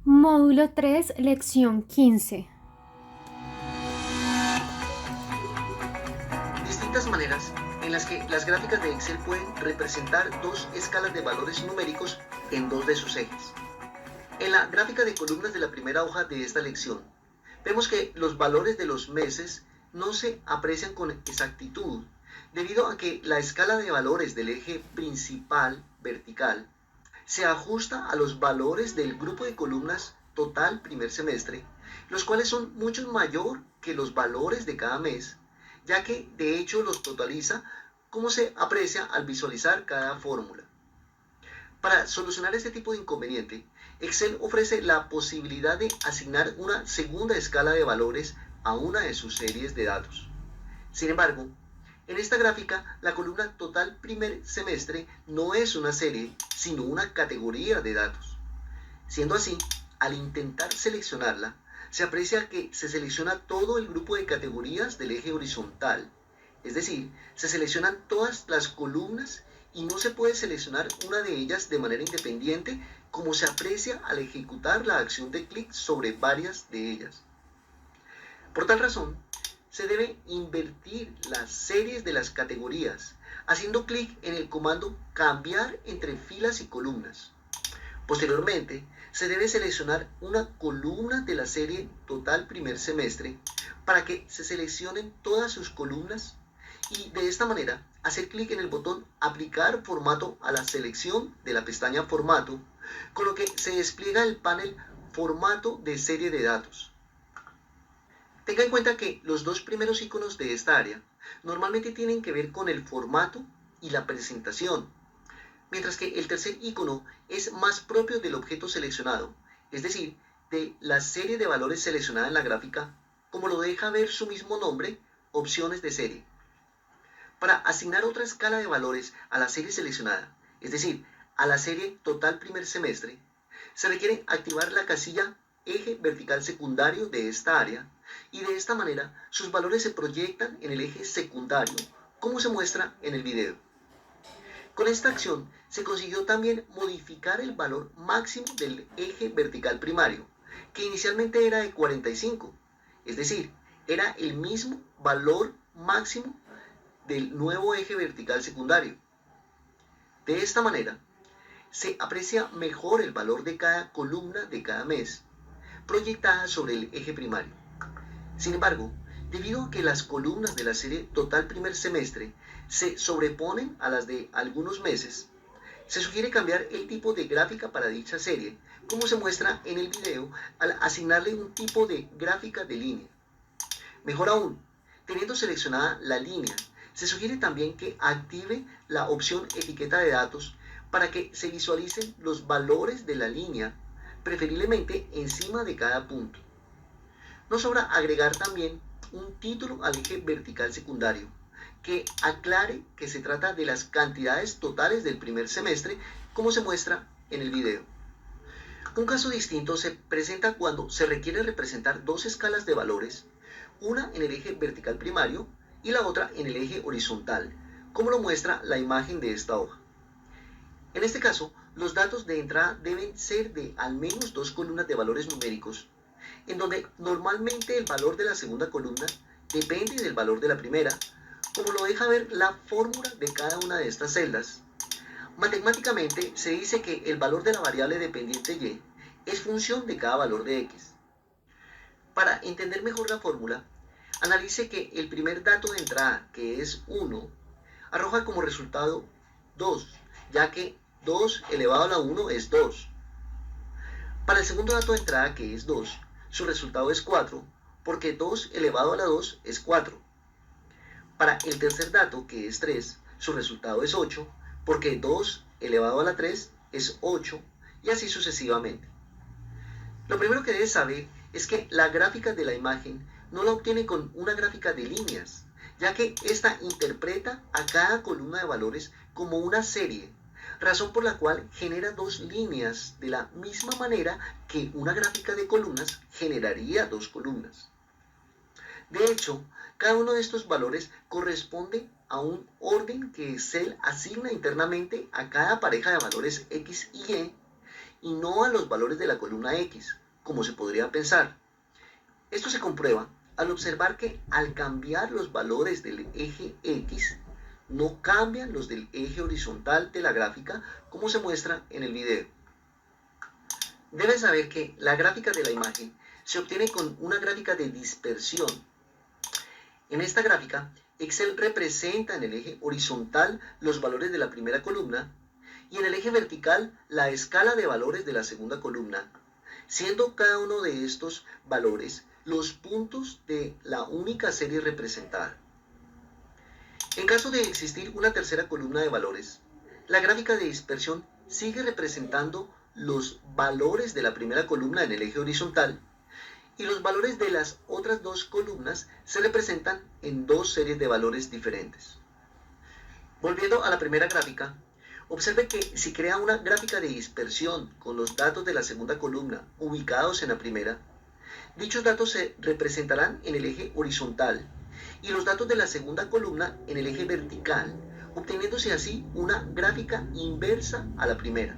Módulo 3, lección 15. Distintas maneras en las que las gráficas de Excel pueden representar dos escalas de valores numéricos en dos de sus ejes. En la gráfica de columnas de la primera hoja de esta lección, vemos que los valores de los meses no se aprecian con exactitud debido a que la escala de valores del eje principal vertical se ajusta a los valores del grupo de columnas total primer semestre, los cuales son mucho mayor que los valores de cada mes, ya que de hecho los totaliza como se aprecia al visualizar cada fórmula. Para solucionar este tipo de inconveniente, Excel ofrece la posibilidad de asignar una segunda escala de valores a una de sus series de datos. Sin embargo, en esta gráfica, la columna total primer semestre no es una serie, sino una categoría de datos. Siendo así, al intentar seleccionarla, se aprecia que se selecciona todo el grupo de categorías del eje horizontal, es decir, se seleccionan todas las columnas y no se puede seleccionar una de ellas de manera independiente como se aprecia al ejecutar la acción de clic sobre varias de ellas. Por tal razón, se debe invertir las series de las categorías, haciendo clic en el comando cambiar entre filas y columnas. Posteriormente, se debe seleccionar una columna de la serie total primer semestre para que se seleccionen todas sus columnas y de esta manera hacer clic en el botón aplicar formato a la selección de la pestaña formato, con lo que se despliega el panel formato de serie de datos. Tenga en cuenta que los dos primeros iconos de esta área normalmente tienen que ver con el formato y la presentación, mientras que el tercer icono es más propio del objeto seleccionado, es decir, de la serie de valores seleccionada en la gráfica, como lo deja ver su mismo nombre, opciones de serie. Para asignar otra escala de valores a la serie seleccionada, es decir, a la serie total primer semestre, se requiere activar la casilla eje vertical secundario de esta área y de esta manera sus valores se proyectan en el eje secundario, como se muestra en el video. Con esta acción se consiguió también modificar el valor máximo del eje vertical primario, que inicialmente era de 45, es decir, era el mismo valor máximo del nuevo eje vertical secundario. De esta manera, se aprecia mejor el valor de cada columna de cada mes, proyectada sobre el eje primario. Sin embargo, debido a que las columnas de la serie total primer semestre se sobreponen a las de algunos meses, se sugiere cambiar el tipo de gráfica para dicha serie, como se muestra en el video, al asignarle un tipo de gráfica de línea. Mejor aún, teniendo seleccionada la línea, se sugiere también que active la opción etiqueta de datos para que se visualicen los valores de la línea, preferiblemente encima de cada punto. No sobra agregar también un título al eje vertical secundario que aclare que se trata de las cantidades totales del primer semestre, como se muestra en el video. Un caso distinto se presenta cuando se requiere representar dos escalas de valores, una en el eje vertical primario y la otra en el eje horizontal, como lo muestra la imagen de esta hoja. En este caso, los datos de entrada deben ser de al menos dos columnas de valores numéricos, en donde normalmente el valor de la segunda columna depende del valor de la primera, como lo deja ver la fórmula de cada una de estas celdas. Matemáticamente se dice que el valor de la variable dependiente y es función de cada valor de x. Para entender mejor la fórmula, analice que el primer dato de entrada, que es 1, arroja como resultado 2, ya que 2 elevado a la 1 es 2. Para el segundo dato de entrada, que es 2, su resultado es 4, porque 2 elevado a la 2 es 4. Para el tercer dato, que es 3, su resultado es 8, porque 2 elevado a la 3 es 8, y así sucesivamente. Lo primero que debes saber es que la gráfica de la imagen no la obtiene con una gráfica de líneas, ya que esta interpreta a cada columna de valores como una serie, razón por la cual genera dos líneas de la misma manera que una gráfica de columnas generaría dos columnas. De hecho, cada uno de estos valores corresponde a un orden que Excel asigna internamente a cada pareja de valores X y Y y no a los valores de la columna X, como se podría pensar. Esto se comprueba al observar que al cambiar los valores del eje X, no cambian los del eje horizontal de la gráfica, como se muestra en el video. Debes saber que la gráfica de la imagen se obtiene con una gráfica de dispersión. En esta gráfica, Excel representa en el eje horizontal los valores de la primera columna y en el eje vertical la escala de valores de la segunda columna, siendo cada uno de estos valores los puntos de la única serie representada. En caso de existir una tercera columna de valores, la gráfica de dispersión sigue representando los valores de la primera columna en el eje horizontal y los valores de las otras dos columnas se representan en dos series de valores diferentes. Volviendo a la primera gráfica, observe que si crea una gráfica de dispersión con los datos de la segunda columna ubicados en la primera, dichos datos se representarán en el eje horizontal y los datos de la segunda columna en el eje vertical, obteniéndose así una gráfica inversa a la primera.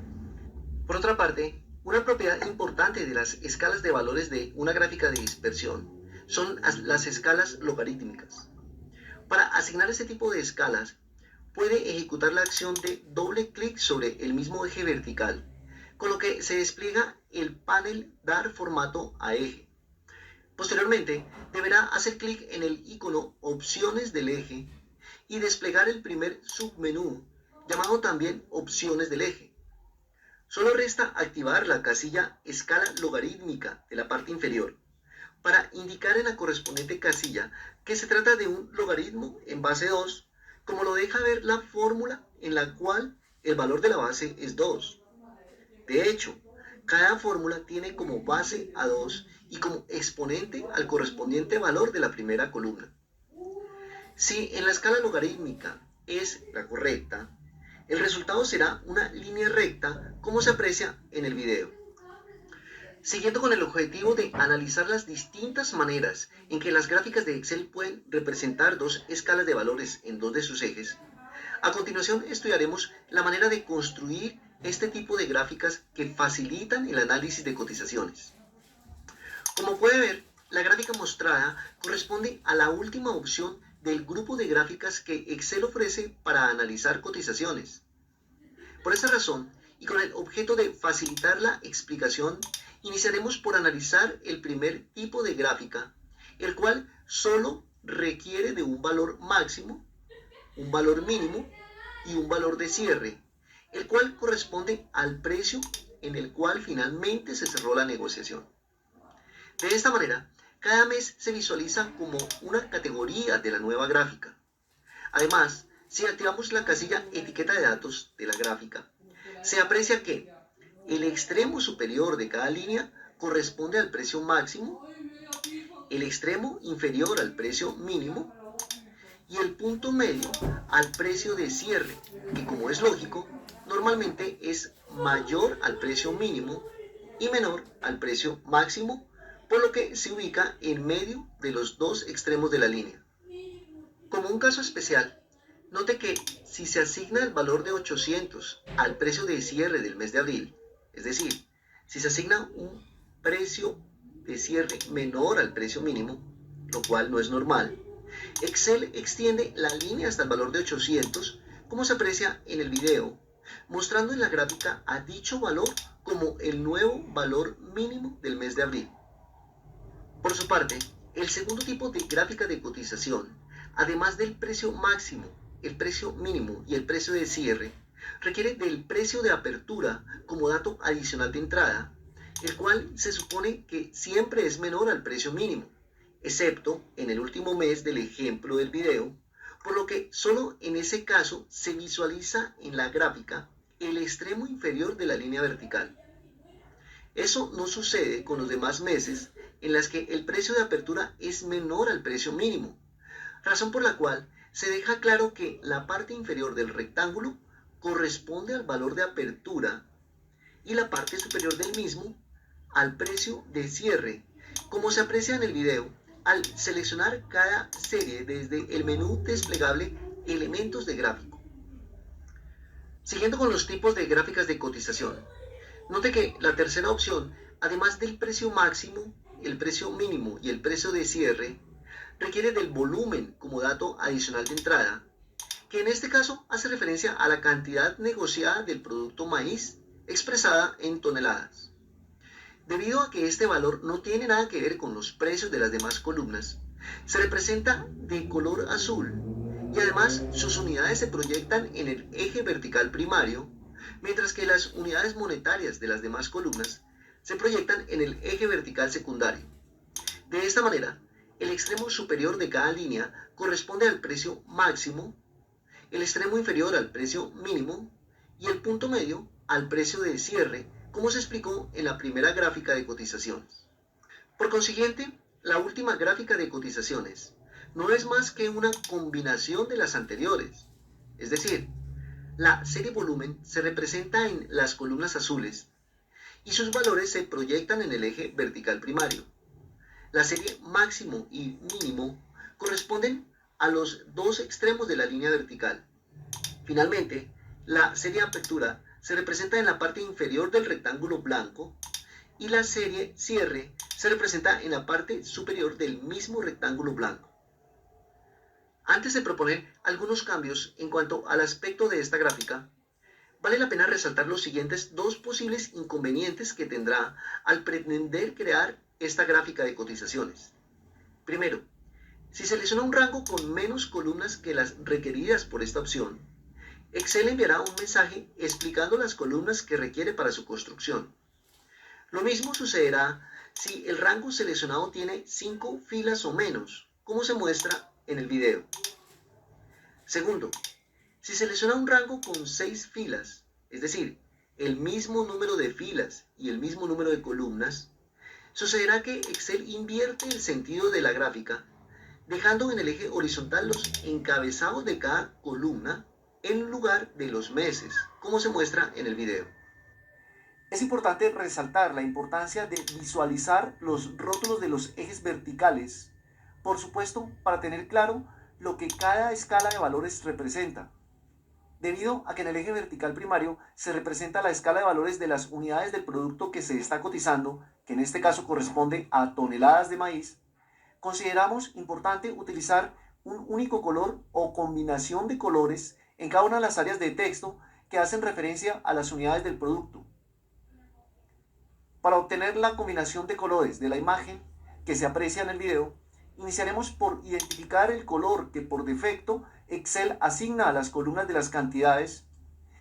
Por otra parte, una propiedad importante de las escalas de valores de una gráfica de dispersión son las escalas logarítmicas. Para asignar este tipo de escalas, puede ejecutar la acción de doble clic sobre el mismo eje vertical, con lo que se despliega el panel Dar formato a eje. Posteriormente, deberá hacer clic en el icono Opciones del eje y desplegar el primer submenú, llamado también Opciones del eje. Solo resta activar la casilla Escala logarítmica de la parte inferior para indicar en la correspondiente casilla que se trata de un logaritmo en base 2, como lo deja ver la fórmula en la cual el valor de la base es 2. De hecho, cada fórmula tiene como base a 2 y como exponente al correspondiente valor de la primera columna. Si en la escala logarítmica es la correcta, el resultado será una línea recta, como se aprecia en el video. Siguiendo con el objetivo de analizar las distintas maneras en que las gráficas de Excel pueden representar dos escalas de valores en dos de sus ejes, a continuación estudiaremos la manera de construir este tipo de gráficas que facilitan el análisis de cotizaciones. Como puede ver, la gráfica mostrada corresponde a la última opción del grupo de gráficas que Excel ofrece para analizar cotizaciones. Por esta razón, y con el objeto de facilitar la explicación, iniciaremos por analizar el primer tipo de gráfica, el cual solo requiere de un valor máximo, un valor mínimo y un valor de cierre, el cual corresponde al precio en el cual finalmente se cerró la negociación. De esta manera, cada mes se visualiza como una categoría de la nueva gráfica. Además, si activamos la casilla Etiqueta de datos de la gráfica, se aprecia que el extremo superior de cada línea corresponde al precio máximo, el extremo inferior al precio mínimo y el punto medio al precio de cierre, que como es lógico, normalmente es mayor al precio mínimo y menor al precio máximo, por lo que se ubica en medio de los dos extremos de la línea. Como un caso especial, note que si se asigna el valor de 800 al precio de cierre del mes de abril, es decir, si se asigna un precio de cierre menor al precio mínimo, lo cual no es normal, Excel extiende la línea hasta el valor de 800, como se aprecia en el video, mostrando en la gráfica a dicho valor como el nuevo valor mínimo del mes de abril. Por su parte, el segundo tipo de gráfica de cotización, además del precio máximo, el precio mínimo y el precio de cierre, requiere del precio de apertura como dato adicional de entrada, el cual se supone que siempre es menor al precio mínimo, excepto en el último mes del ejemplo del video, por lo que solo en ese caso se visualiza en la gráfica el extremo inferior de la línea vertical. Eso no sucede con los demás meses en las que el precio de apertura es menor al precio mínimo, razón por la cual se deja claro que la parte inferior del rectángulo corresponde al valor de apertura y la parte superior del mismo al precio de cierre, como se aprecia en el video al seleccionar cada serie desde el menú desplegable Elementos de gráfico. Siguiendo con los tipos de gráficas de cotización, Note que la tercera opción, además del precio máximo, el precio mínimo y el precio de cierre, requiere del volumen como dato adicional de entrada, que en este caso hace referencia a la cantidad negociada del producto maíz expresada en toneladas. Debido a que este valor no tiene nada que ver con los precios de las demás columnas, se representa de color azul y además sus unidades se proyectan en el eje vertical primario, mientras que las unidades monetarias de las demás columnas se proyectan en el eje vertical secundario. De esta manera, el extremo superior de cada línea corresponde al precio máximo, el extremo inferior al precio mínimo y el punto medio al precio de cierre, como se explicó en la primera gráfica de cotizaciones. Por consiguiente, la última gráfica de cotizaciones no es más que una combinación de las anteriores, es decir, la serie volumen se representa en las columnas azules y sus valores se proyectan en el eje vertical primario. La serie máximo y mínimo corresponden a los dos extremos de la línea vertical. Finalmente, la serie apertura se representa en la parte inferior del rectángulo blanco y la serie cierre se representa en la parte superior del mismo rectángulo blanco. Antes de proponer algunos cambios en cuanto al aspecto de esta gráfica, vale la pena resaltar los siguientes dos posibles inconvenientes que tendrá al pretender crear esta gráfica de cotizaciones. Primero, si selecciona un rango con menos columnas que las requeridas por esta opción, Excel enviará un mensaje explicando las columnas que requiere para su construcción. Lo mismo sucederá si el rango seleccionado tiene 5 filas o menos, como se muestra en el video. Segundo, si selecciona un rango con 6 filas, es decir, el mismo número de filas y el mismo número de columnas, sucederá que Excel invierte el sentido de la gráfica, dejando en el eje horizontal los encabezados de cada columna en lugar de los meses, como se muestra en el video. Es importante resaltar la importancia de visualizar los rótulos de los ejes verticales, por supuesto, para tener claro lo que cada escala de valores representa. Debido a que en el eje vertical primario se representa la escala de valores de las unidades del producto que se está cotizando, que en este caso corresponde a toneladas de maíz, consideramos importante utilizar un único color o combinación de colores en cada una de las áreas de texto que hacen referencia a las unidades del producto. Para obtener la combinación de colores de la imagen que se aprecia en el video, iniciaremos por identificar el color que por defecto Excel asigna a las columnas de las cantidades.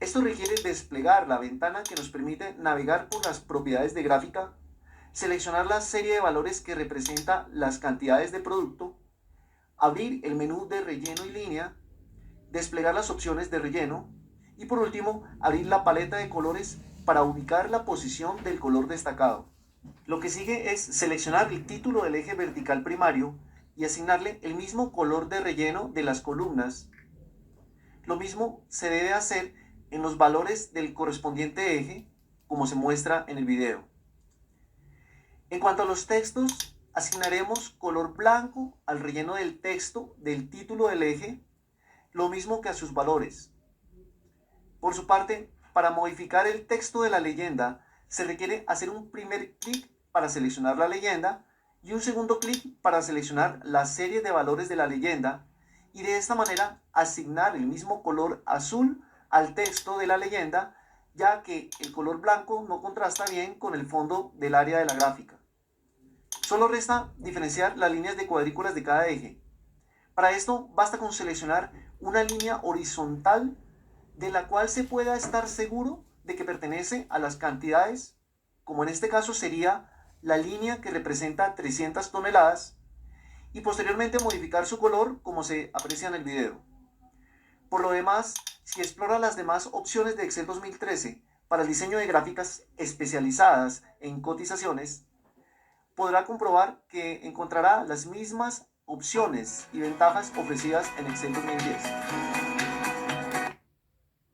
Esto requiere desplegar la ventana que nos permite navegar por las propiedades de gráfica, seleccionar la serie de valores que representa las cantidades de producto, abrir el menú de relleno y línea, desplegar las opciones de relleno y por último abrir la paleta de colores para ubicar la posición del color destacado. Lo que sigue es seleccionar el título del eje vertical primario y asignarle el mismo color de relleno de las columnas. Lo mismo se debe hacer en los valores del correspondiente eje, como se muestra en el video. En cuanto a los textos, asignaremos color blanco al relleno del texto del título del eje, lo mismo que a sus valores. Por su parte, para modificar el texto de la leyenda, se requiere hacer un primer clic para seleccionar la leyenda y un segundo clic para seleccionar la serie de valores de la leyenda y de esta manera asignar el mismo color azul al texto de la leyenda, ya que el color blanco no contrasta bien con el fondo del área de la gráfica. Solo resta diferenciar las líneas de cuadrículas de cada eje. Para esto basta con seleccionar una línea horizontal de la cual se pueda estar seguro de que pertenece a las cantidades, como en este caso sería la línea que representa 300 toneladas, y posteriormente modificar su color como se aprecia en el video. Por lo demás, si explora las demás opciones de Excel 2013 para el diseño de gráficas especializadas en cotizaciones, podrá comprobar que encontrará las mismas opciones y ventajas ofrecidas en Excel 2010.